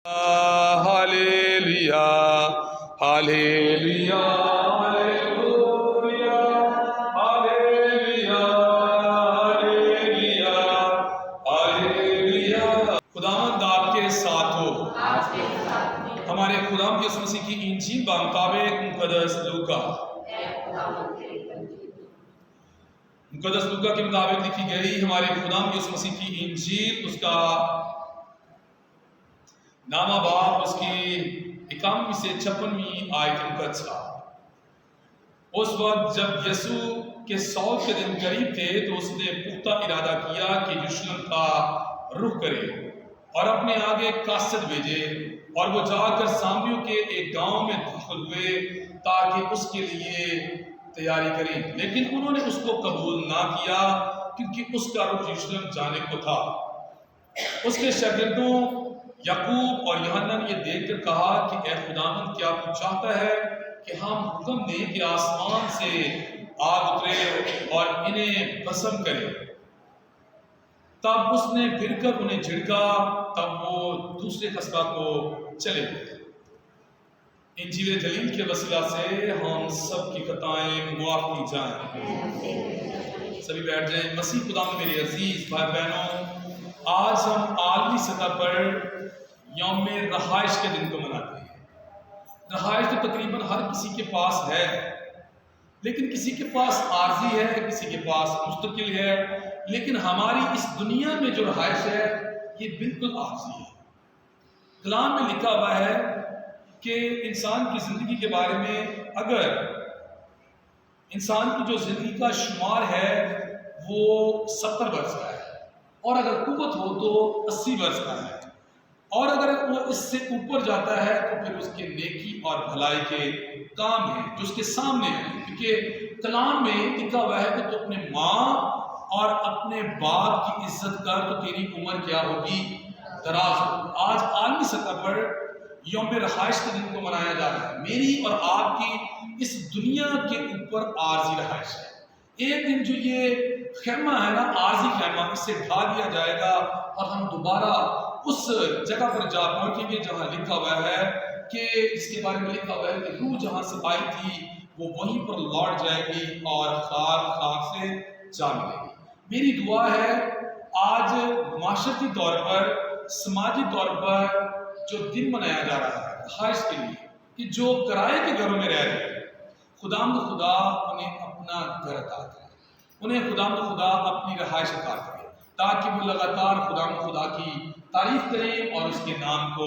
Hallelujah hallelujah hallelujah hallelujah hallelujah hallelujah. खुदावंद आपके साथ हो। हमारे खुदावंद यीशु मसीह की इंजील बामुताबिक मुकद्दस लूका के मुताबिक लिखी गई हमारे खुदावंद यीशु मसीह की इंजील, उसका नामा बाब उसकी 51वीं से 56वीं आयत मुकद्दसा। उस वक्त जब यीशु के 100 के दिन करीब थे तो उसने पुख्ता इरादा किया कि यरूशलेम का रुख करे और अपने आगे कासिद भेजे, और वो जाकर सामरियों के एक गांव में दाखिल हुए ताकि उसके लिए तैयारी करें। लेकिन उन्होंने उसको कबूल ना किया क्योंकि उसका रुख यरूशलेम जाने को था। उसके शागिर्दों याकूब और यूहन्ना ने ये देखकर कहा कि ए खुदावंद, क्या तू चाहता है कि हम हुक्म दें कि आसमान से आग उतरे और इन्हें भस्म करे? तब उसने फिरकर उन्हें झिड़का, तब वो दूसरे कस्बा को चले गए। इंजील जलील के वसीला से हम सब की खताएं मुआफ की जाएं। सभी बैठ जाएं। मसीह खुदा में मेरे अजीज भाई बहनों, आज हम आलमी सतह पर यौम रहाइश के दिन को मनाते हैं। रहाइश तो तकरीबन हर किसी के पास है, लेकिन किसी के पास आर्जी है, किसी के पास मुस्तकिल है। लेकिन हमारी इस दुनिया में जो रहाइश है ये बिल्कुल आर्जी है। कलाम में लिखा हुआ है कि इंसान की जिंदगी के बारे में, अगर इंसान की जो जिंदगी का शुमार है वो 70 वर्ष का है, और अगर कुव्वत हो तो 80 वर्ष का है, और अगर वो इससे ऊपर जाता है तो फिर उसके नेकी और भलाई के काम हैं जो उसके सामने हैं। क्योंकि कलाम में लिखा हुआ है कि तू अपने माँ और अपने बाप की इज्जत कर तो तेरी उम्र क्या होगी, दराज होगी। आज आलमी सतह पर यौम रहाइश के दिन को मनाया जा रहा है। मेरी और आपकी इस दुनिया के ऊपर आर्जी रहाइश है। एक दिन जो ये खेमा है ना, आर्जी खेमा, इससे ढा दिया जाएगा और हम दोबारा उस जगह पर जा पहुंचेंगे जहां लिखा हुआ है कि, जिसके बारे में लिखा हुआ है कि रूह जहां से आई थी वो वहीं पर लौट जाएगी और खाक खाक से जा मिलेगी। मेरी दुआ है आज माशरती तौर पर, समाजी तौर पर जो दिन मनाया जा रहा है रहाइश के लिए, कि जो किराए के घरों में रह रहे हैं, खुदावंद खुदा उन्हें अपना घर अता करे, उन्हें खुदावंद खुदा अपनी रहाइश अता करे, ताकि वो लगातार खुदावंद खुदा की तारीफ करें और उसके नाम को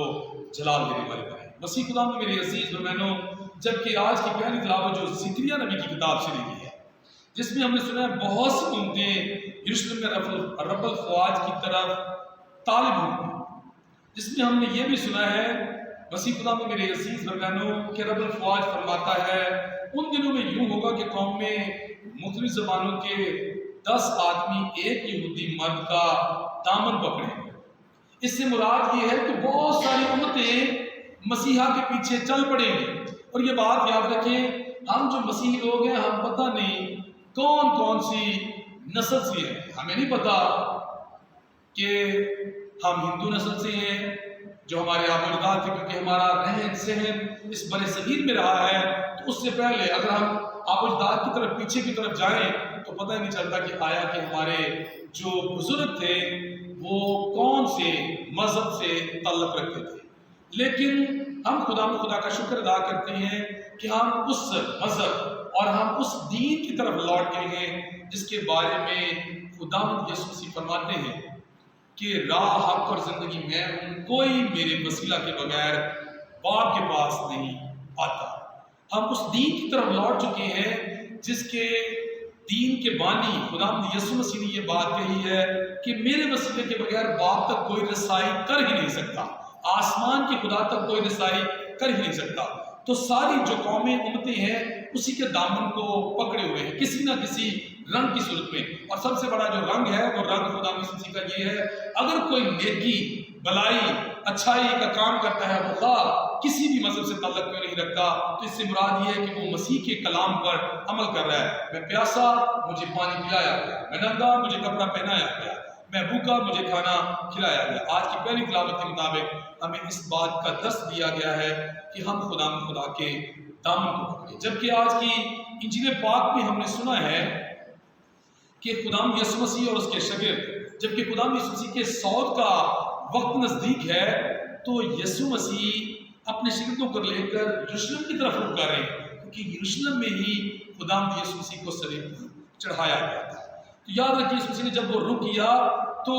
जलाल देने वाले बने। मसीह खुदावंद मेरे अजीज बहनों, जबकि आज की पहली तिलावत जो ज़िक्रिया नबी की किताब से ली गई है, जिसमें हमने सुना है बहुत सी उम्मतें यरूशलेम में रब्बुल फ़वाज की तरफ तालिब हुई, जिसमें हमने ये भी सुना है मसीह खुदा में मेरे अजीज बहनों कि रब्बुल फ़वाज फरमाता है उन दिनों में यूं होगा कि कौम में मुख्तलिफ ज़बानों के 10 आदमी एक यहूदी मर्द का दामन पकड़ेंगे। इससे मुराद ये है कि बहुत सारी उम्मतें मसीहा के पीछे चल पड़ेंगी। और ये बात याद रखें, हम जो मसीही लोग हैं, हम पता नहीं कौन कौन सी नस्ल से हैं। हमें नहीं पता कि हम हिंदू नस्ल से हैं जो हमारे आबाद थे, क्योंकि हमारा रहन सहन इस बड़े सगीर में रहा है। तो उससे पहले अगर हम आबाद की तरफ पीछे की तरफ जाएं तो पता ही नहीं चलता कि आया कि हमारे जो बुजुर्ग थे वो कौन से मजहब से ताल्लुक रखते थे। लेकिन हम खुदा का शुक्र अदा करते हैं कि हम उस मजहब और हम उस दीन की तरफ लौट गए हैं जिसके बारे में खुदावंद यीशु मसीह फरमाते हैं कि राह, हक और जिंदगी मैं हूं, कोई मेरे वसीला के बगैर बाप के पास नहीं आता। हम उस दीन की तरफ लौट चुके हैं जिसके दीन के बानी खुदावंद यीशु मसीह ने ये बात कही है कि मेरे वसीले के बगैर बाप तक कोई रसाई कर ही नहीं सकता, आसमान के खुदा तक कोई रसाई कर ही नहीं सकता। तो सारी जो कौमें उम्मतें हैं उसी के दामन को पकड़े हुए हैं किसी ना किसी रंग की सूरत में। और सबसे बड़ा जो रंग है वो रंग खुदा मसीह का ये है, अगर कोई नेकी, भलाई, अच्छाई का काम करता है, वो किसी भी मजहब से ताल्लुक क्यों नहीं रखता, तो इससे मुराद ये है कि वो मसीह के कलाम पर अमल कर रहा है। मैं प्यासा, मुझे पानी पिलाया गया, मैं नंगा, मुझे कपड़ा पहनाया गया, میں بھوکا مجھے کھانا کھلایا گیا۔ آج کی پہلی تلاوت کے مطابق ہمیں اس بات کا درس دیا گیا ہے کہ ہم خدا کے دامن کو پکڑیں، جبکہ آج کی انجیل پاک میں ہم نے سنا ہے کہ خدا یسوع مسیح اور اس کے شاگرد، جبکہ خدا یسوع مسیح کے صعود کا وقت نزدیک ہے تو یسوع مسیح اپنے شاگردوں کو لے کر یروشلم کی طرف رخ کر رہے ہیں، کیونکہ یروشلم میں ہی خدا یسوع مسیح کو صلیب پر چڑھایا گیا تھا۔ تو یاد رکھیے یسوع مسیح نے جب وہ رخ کیا تو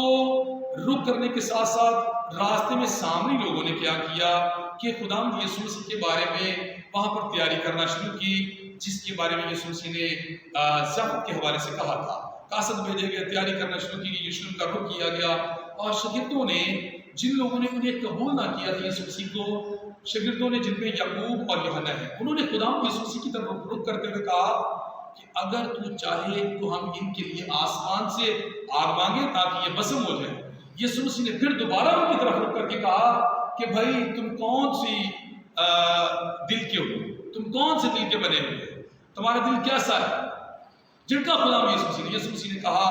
رخ کرنے کے ساتھ ساتھ راستے میں سامنے لوگوں نے کیا کیا کہ خدا یسوع مسیح کے بارے میں وہاں پر تیاری کرنا شروع کی، جس کے بارے میں یسوع مسیح نے ضیافت کے حوالے سے کہا تھا۔ قاصد بھیجے گئے، تیاری کرنا شروع کی، یروشلم کا رخ کیا گیا، اور شاگردوں نے، جن لوگوں نے انہیں قبول نہ کیا تھا یسوع مسیح کو، شاگردوں نے جن میں یعقوب اور یوحنا ہے، انہوں نے خدا یسوع مسیح کی طرف رخ کرتے ہوئے کہا کہ اگر تو چاہے تو ہم ان کے لیے آسمان سے آگ مانگے تاکہ یہ بسم ہو جائے۔ یسوع مسیح نے پھر دوبارہ ان کی طرف رخ کر کے کہا کہ بھائی تم کون سی دل کے ہو، تم کون سے دل کے بنے ہوئے، تمہارا دل کیسا ہے؟ جھڑکا خدا یسوع مسیح نے کہا،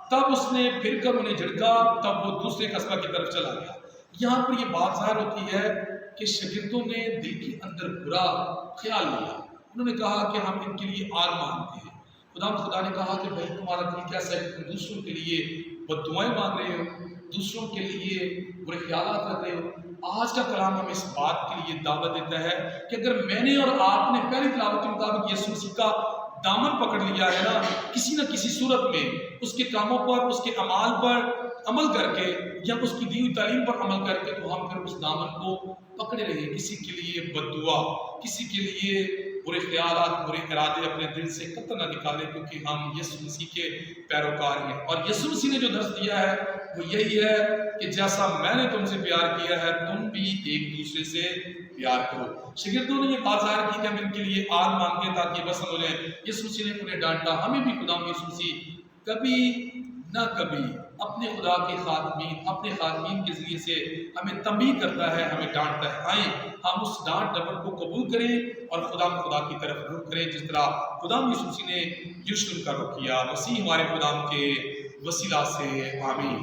تب اس نے پھر کر انہیں جھڑکا، تب وہ دوسرے قصبہ کی طرف چلا گیا۔ یہاں پر یہ بات ظاہر ہوتی ہے کہ شاگردوں نے دل کے اندر برا خیال لیا، انہوں نے کہا کہ ہم ان کے لیے آگ مانگتے ہیں۔ خدا نے کہا کہ بھائی تمہارا دل کیسا ہے، تم دوسروں کے لیے بد دعائیں مانگ رہے ہو، دوسروں کے لیے برے خیالات رکھ رہے ہو۔ آج کا کلام ہمیں اس بات کے لیے دعوت دیتا ہے کہ اگر میں نے اور آپ نے پہلی تلاوت کے مطابق یسوع مسیح کا دامن پکڑ لیا ہے نا، کسی نہ کسی صورت میں اس کے کاموں پر، اس کے اعمال پر عمل کر کے یا اس کی دی ہوئی تعلیم پر عمل کر کے، تو ہم پھر اس دامن کو پکڑے رہے۔ کسی کے لیے بد دعا، کسی کے لیے برے خیالات، برے ارادے اپنے دل سے قطع نہ نکالیں، کیونکہ ہم یسوع مسیح کے پیروکار ہیں۔ اور یسوع مسیح نے جو درس دیا ہے وہ یہی ہے کہ جیسا میں نے تم سے پیار کیا ہے تم بھی ایک دوسرے سے پیار کرو۔ شاگردوں نے یہ بات ظاہر کی کہ ہم ان کے لیے آگ مانگتے ہیں تاکہ بسم ہو جائیں۔ یسوع مسیح نے انہیں ڈانٹا۔ ہمیں بھی خدا یسوع مسیح کبھی نہ کبھی اپنے خدا کے خادمین، اپنے خادمین کے ذریعے سے ہمیں تنبیہ کرتا ہے، ہمیں ڈانٹتا ہے۔ آئیں ہم اس ڈانٹ ڈپٹ کو قبول کریں اور خدا کی طرف رخ کریں، جس طرح خدا یسوع مسیح نے یروشلم کا رخ کیا۔ مسیح ہمارے خدا کے وسیلہ سے، آمین۔